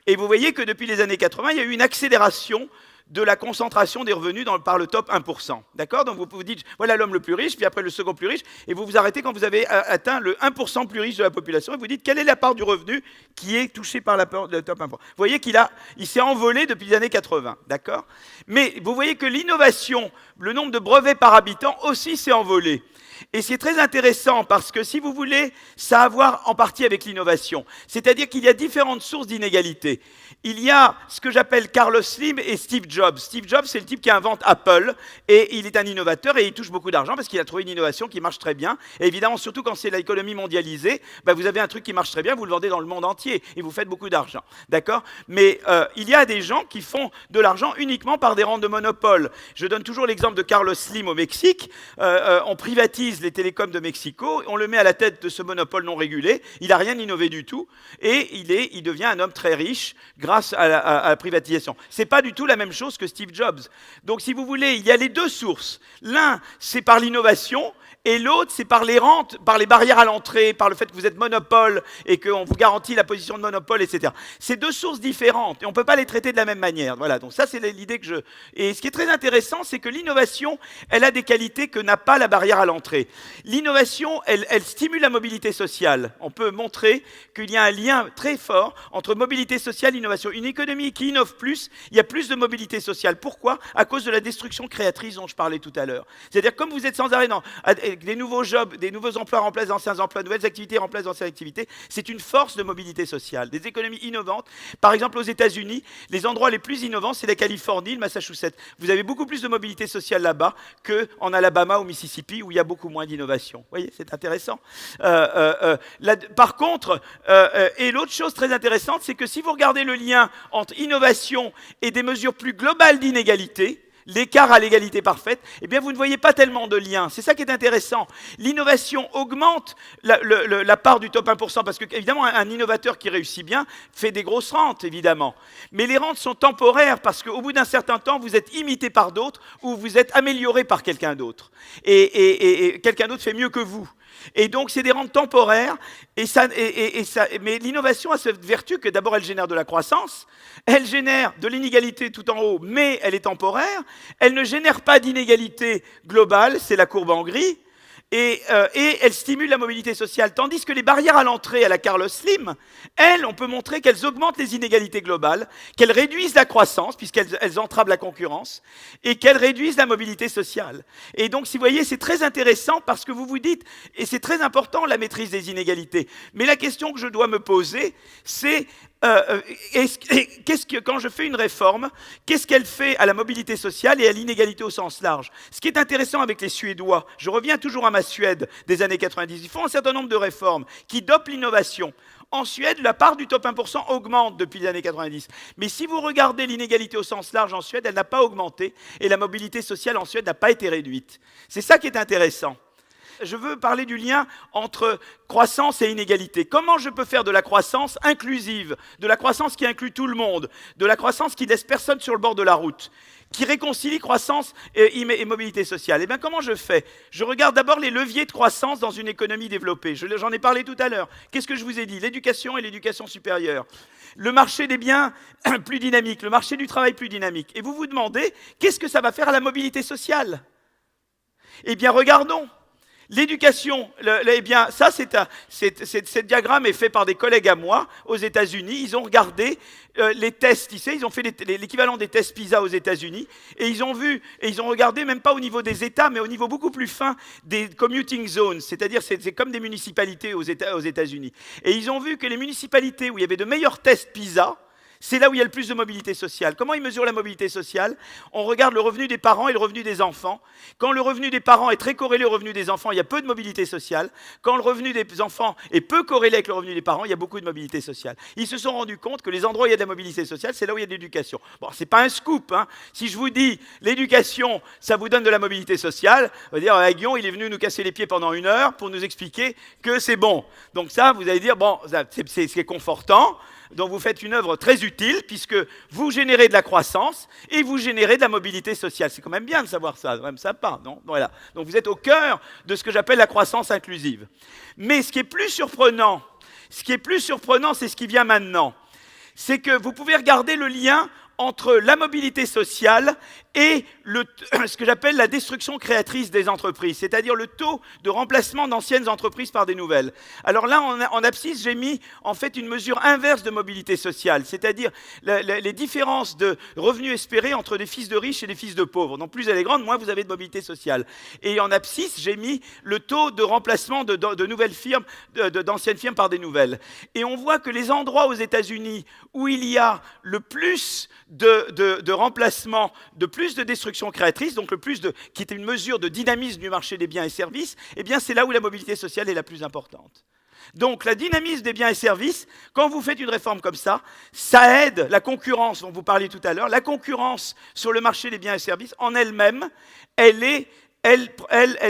Et vous voyez que depuis les années 80, il y a eu une accélération de la concentration des revenus par le top 1%. D'accord? Donc vous dites, voilà l'homme le plus riche, puis après le second plus riche, et vous vous arrêtez quand vous avez atteint le 1% plus riche de la population, et vous dites, quelle est la part du revenu qui est touchée par le top 1%? Vous voyez qu'il s'est envolé depuis les années 80. D'accord? Mais vous voyez que l'innovation, le nombre de brevets par habitant aussi s'est envolé. Et c'est très intéressant parce que, si vous voulez, ça a à voir en partie avec l'innovation. C'est-à-dire qu'il y a différentes sources d'inégalité. Il y a ce que j'appelle Carlos Slim et Steve Jobs. Steve Jobs, c'est le type qui invente Apple, et il est un innovateur et il touche beaucoup d'argent parce qu'il a trouvé une innovation qui marche très bien. Et évidemment, surtout quand c'est l'économie mondialisée, vous avez un truc qui marche très bien, vous le vendez dans le monde entier et vous faites beaucoup d'argent. D'accord? Mais il y a des gens qui font de l'argent uniquement par des rentes de monopole. Je donne toujours l'exemple de Carlos Slim au Mexique. On privatise les télécoms de Mexico, on le met à la tête de ce monopole non régulé, il n'a rien innové du tout, et il devient un homme très riche grâce à la privatisation. Ce n'est pas du tout la même chose que Steve Jobs. Donc, si vous voulez, il y a les deux sources. L'un, c'est par l'innovation, et l'autre, c'est par les rentes, par les barrières à l'entrée, par le fait que vous êtes monopole et qu'on vous garantit la position de monopole, etc. C'est deux sources différentes et on ne peut pas les traiter de la même manière. Voilà, donc ça, c'est l'idée que je... Et ce qui est très intéressant, c'est que l'innovation, elle a des qualités que n'a pas la barrière à l'entrée. L'innovation, elle stimule la mobilité sociale. On peut montrer qu'il y a un lien très fort entre mobilité sociale et innovation. Une économie qui innove plus, il y a plus de mobilité sociale. Pourquoi? À cause de la destruction créatrice dont je parlais tout à l'heure. C'est-à-dire, comme vous êtes sans arrêt dans des nouveaux jobs, des nouveaux emplois remplacent d'anciens emplois, nouvelles activités remplacent d'anciennes activités, c'est une force de mobilité sociale. Des économies innovantes. Par exemple, aux États-Unis, les endroits les plus innovants, c'est la Californie, le Massachusetts. Vous avez beaucoup plus de mobilité sociale là-bas qu'en Alabama ou Mississippi, où il y a beaucoup moins d'innovation. Vous voyez, c'est intéressant. Par contre, et l'autre chose très intéressante, c'est que si vous regardez le lien entre innovation et des mesures plus globales d'inégalité, l'écart à l'égalité parfaite, eh bien vous ne voyez pas tellement de lien. C'est ça qui est intéressant. L'innovation augmente la part du top 1%, parce que, évidemment, un innovateur qui réussit bien fait des grosses rentes, évidemment. Mais les rentes sont temporaires, parce qu'au bout d'un certain temps, vous êtes imité par d'autres, ou vous êtes amélioré par quelqu'un d'autre. Et quelqu'un d'autre fait mieux que vous. Et donc, c'est des rentes temporaires. Mais l'innovation a cette vertu que, d'abord, elle génère de la croissance, elle génère de l'inégalité tout en haut, mais elle est temporaire. Elle ne génère pas d'inégalité globale, c'est la courbe en gris. Et elle stimule la mobilité sociale. Tandis que les barrières à l'entrée à la Carlos Slim, elles, on peut montrer qu'elles augmentent les inégalités globales, qu'elles réduisent la croissance, puisqu'elles entravent la concurrence, et qu'elles réduisent la mobilité sociale. Et donc, si vous voyez, c'est très intéressant parce que vous vous dites, et c'est très important la maîtrise des inégalités, mais la question que je dois me poser, c'est quand je fais une réforme, qu'est-ce qu'elle fait à la mobilité sociale et à l'inégalité au sens large? Ce qui est intéressant avec les Suédois, je reviens toujours à ma Suède des années 90, ils font un certain nombre de réformes qui dopent l'innovation. En Suède, la part du top 1% augmente depuis les années 90. Mais si vous regardez l'inégalité au sens large en Suède, elle n'a pas augmenté et la mobilité sociale en Suède n'a pas été réduite. C'est ça qui est intéressant. Je veux parler du lien entre croissance et inégalité. Comment je peux faire de la croissance inclusive, de la croissance qui inclut tout le monde, de la croissance qui laisse personne sur le bord de la route, qui réconcilie croissance et mobilité sociale? Eh bien, comment je fais? Je regarde d'abord les leviers de croissance dans une économie développée. J'en ai parlé tout à l'heure. Qu'est-ce que je vous ai dit? L'éducation et l'éducation supérieure. Le marché des biens plus dynamique, le marché du travail plus dynamique. Et vous vous demandez, qu'est-ce que ça va faire à la mobilité sociale? Eh bien, regardons. L'éducation, eh bien, ça, ce diagramme est fait par des collègues à moi aux États-Unis. Ils ont regardé les tests, ils ont fait l'équivalent des tests PISA aux États-Unis, et ils ont regardé, même pas au niveau des États, mais au niveau beaucoup plus fin des commuting zones, c'est-à-dire c'est comme des municipalités aux États-Unis. Et ils ont vu que les municipalités où il y avait de meilleurs tests PISA, c'est là où il y a le plus de mobilité sociale. Comment ils mesurent la mobilité sociale? On regarde le revenu des parents et le revenu des enfants. Quand le revenu des parents est très corrélé au revenu des enfants, il y a peu de mobilité sociale. Quand le revenu des enfants est peu corrélé avec le revenu des parents, il y a beaucoup de mobilité sociale. Ils se sont rendus compte que les endroits où il y a de la mobilité sociale, c'est là où il y a de l'éducation. Bon, c'est pas un scoop, hein. Si je vous dis l'éducation, ça vous donne de la mobilité sociale, on va dire, Guillaume, il est venu nous casser les pieds pendant 1 heure pour nous expliquer que c'est bon. Donc ça, vous allez dire, bon, c'est confortant. dont vous faites une œuvre très utile, puisque vous générez de la croissance et vous générez de la mobilité sociale. C'est quand même bien de savoir ça, c'est quand même sympa, non? Voilà. Donc vous êtes au cœur de ce que j'appelle la croissance inclusive. Mais ce qui est plus surprenant, c'est ce qui vient maintenant. C'est que vous pouvez regarder le lien entre la mobilité sociale et ce que j'appelle la destruction créatrice des entreprises, c'est-à-dire le taux de remplacement d'anciennes entreprises par des nouvelles. Alors là, en abscisse, j'ai mis en fait une mesure inverse de mobilité sociale, c'est-à-dire les différences de revenus espérés entre des fils de riches et des fils de pauvres. Donc plus elle est grande, moins vous avez de mobilité sociale. Et en abscisse, j'ai mis le taux de remplacement de nouvelles firmes, d'anciennes firmes par des nouvelles. Et on voit que les endroits aux États-Unis où il y a le plus de remplacement, de plus de destruction créatrice, donc qui est une mesure de dynamisme du marché des biens et services, eh bien c'est là où la mobilité sociale est la plus importante. Donc la dynamisme des biens et services, quand vous faites une réforme comme ça aide la concurrence dont vous parliez tout à l'heure. La concurrence sur le marché des biens et services, en elle-même, elle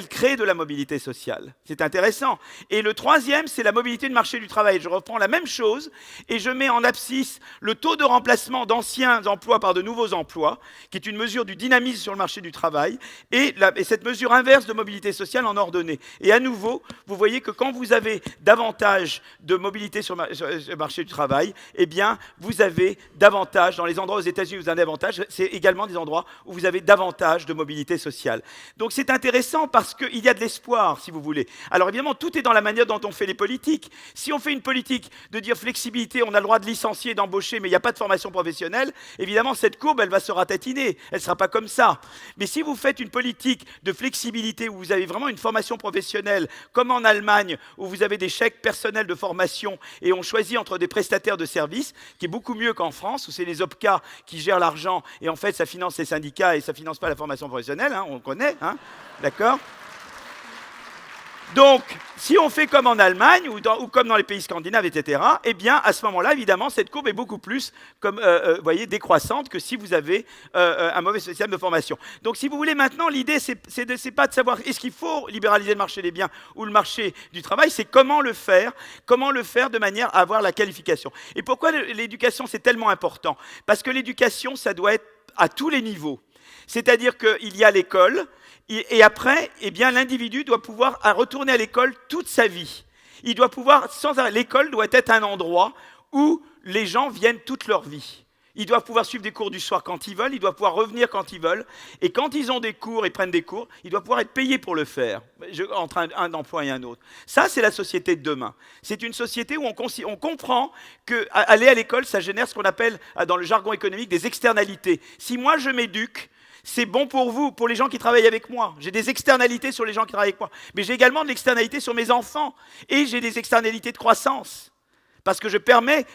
crée de la mobilité sociale. C'est intéressant. Et le troisième, c'est la mobilité du marché du travail. Je reprends la même chose et je mets en abscisse le taux de remplacement d'anciens emplois par de nouveaux emplois, qui est une mesure du dynamisme sur le marché du travail, et cette mesure inverse de mobilité sociale en ordonnée. Et à nouveau, vous voyez que quand vous avez davantage de mobilité sur le marché du travail, eh bien, vous avez davantage, dans les endroits aux États-Unis où vous avez davantage, c'est également des endroits où vous avez davantage de mobilité sociale. Donc c'est intéressant parce qu'il y a de l'espoir, si vous voulez. Alors évidemment, tout est dans la manière dont on fait les politiques. Si on fait une politique de dire flexibilité, on a le droit de licencier, d'embaucher, mais il n'y a pas de formation professionnelle, évidemment, cette courbe, elle va se ratatiner. Elle ne sera pas comme ça. Mais si vous faites une politique de flexibilité où vous avez vraiment une formation professionnelle, comme en Allemagne, où vous avez des chèques personnels de formation et on choisit entre des prestataires de services, qui est beaucoup mieux qu'en France, où c'est les OPCA qui gèrent l'argent et en fait, ça finance les syndicats et ça ne finance pas la formation professionnelle, hein, on connaît, hein. D'accord? Donc, si on fait comme en Allemagne ou comme dans les pays scandinaves, etc., eh bien, à ce moment-là, évidemment, cette courbe est beaucoup plus, comme, voyez, décroissante que si vous avez un mauvais système de formation. Donc, si vous voulez, maintenant, l'idée, c'est pas de savoir est-ce qu'il faut libéraliser le marché des biens ou le marché du travail, c'est comment le faire de manière à avoir la qualification. Et pourquoi l'éducation, c'est tellement important? Parce que l'éducation, ça doit être à tous les niveaux. C'est-à-dire qu'il y a l'école, et après, eh bien, l'individu doit pouvoir retourner à l'école toute sa vie. Il doit pouvoir, l'école doit être un endroit où les gens viennent toute leur vie. Ils doivent pouvoir suivre des cours du soir quand ils veulent, ils doivent pouvoir revenir quand ils veulent, et quand ils ont des cours et prennent des cours, ils doivent pouvoir être payés pour le faire, entre un emploi et un autre. Ça, c'est la société de demain. C'est une société où on comprend qu'aller à l'école, ça génère ce qu'on appelle, dans le jargon économique, des externalités. Si moi, je m'éduque, c'est bon pour vous, pour les gens qui travaillent avec moi. J'ai des externalités sur les gens qui travaillent avec moi. Mais j'ai également de l'externalité sur mes enfants. Et j'ai des externalités de croissance. Parce que je permets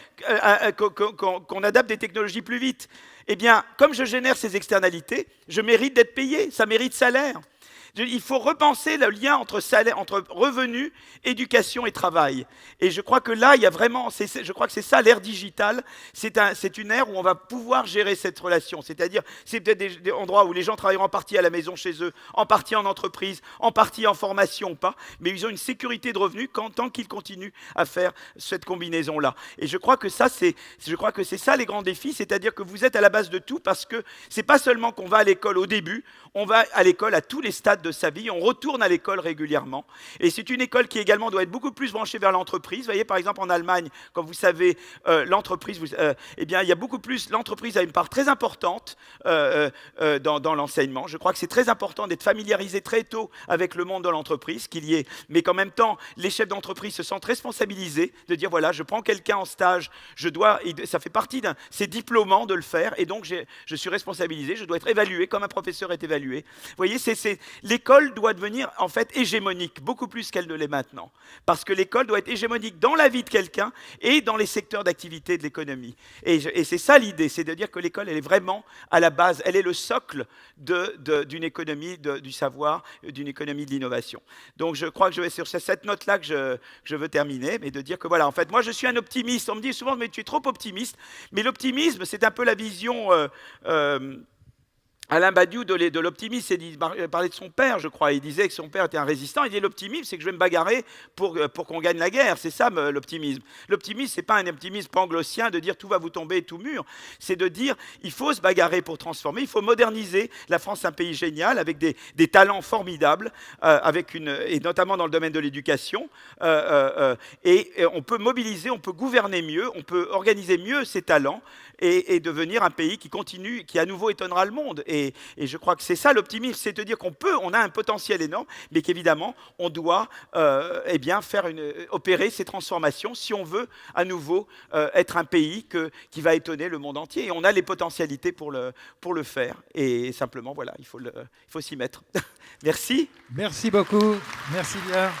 qu'on adapte des technologies plus vite. Eh bien, comme je génère ces externalités, je mérite d'être payé. Ça mérite salaire. Il faut repenser le lien entre revenus, éducation et travail. Et je crois que là, il y a vraiment, je crois que c'est ça l'ère digitale. C'est une ère où on va pouvoir gérer cette relation. C'est-à-dire, c'est peut-être des endroits où les gens travailleront en partie à la maison chez eux, en partie en entreprise, en partie en formation ou pas, mais ils ont une sécurité de revenus tant qu'ils continuent à faire cette combinaison-là. Et je crois que c'est ça les grands défis, c'est-à-dire que vous êtes à la base de tout parce que c'est pas seulement qu'on va à l'école au début, on va à l'école à tous les stades de sa vie, on retourne à l'école régulièrement. Et c'est une école qui également doit être beaucoup plus branchée vers l'entreprise. Vous voyez, par exemple, en Allemagne, comme vous savez, l'entreprise, eh bien, il y a beaucoup plus, l'entreprise a une part très importante dans l'enseignement. Je crois que c'est très important d'être familiarisé très tôt avec le monde de l'entreprise, qu'il y ait, mais qu'en même temps, les chefs d'entreprise se sentent responsabilisés de dire, voilà, je prends quelqu'un en stage, ça fait partie c'est diplômant de le faire, et donc je suis responsabilisé, je dois être évalué comme un professeur est évalué. Vous voyez, l'école doit devenir en fait hégémonique, beaucoup plus qu'elle ne l'est maintenant. Parce que l'école doit être hégémonique dans la vie de quelqu'un et dans les secteurs d'activité de l'économie. Et c'est ça l'idée, c'est de dire que l'école, elle est vraiment à la base, elle est le socle d'une économie du savoir, d'une économie de l'innovation. Donc je crois que je vais sur cette note-là que je veux terminer, mais de dire que voilà, en fait, moi je suis un optimiste. On me dit souvent, mais tu es trop optimiste. Mais l'optimisme, c'est un peu la vision Alain Badiou de l'optimisme, il parlait de son père, je crois. Il disait que son père était un résistant. Il dit l'optimisme, c'est que je vais me bagarrer pour qu'on gagne la guerre. C'est ça l'optimisme. L'optimisme, c'est pas un optimisme panglossien de dire tout va vous tomber tout mûr. C'est de dire il faut se bagarrer pour transformer, il faut moderniser. La France, c'est un pays génial avec des talents formidables, et notamment dans le domaine de l'éducation. Et on peut mobiliser, on peut gouverner mieux, on peut organiser mieux ces talents et devenir un pays qui continue, qui à nouveau étonnera le monde. Et je crois que c'est ça l'optimisme, c'est de dire on a un potentiel énorme, mais qu'évidemment, on doit opérer ces transformations si on veut à nouveau être un pays qui va étonner le monde entier. Et on a les potentialités pour le faire. Et simplement, voilà, il faut s'y mettre. Merci. Merci beaucoup. Merci bien.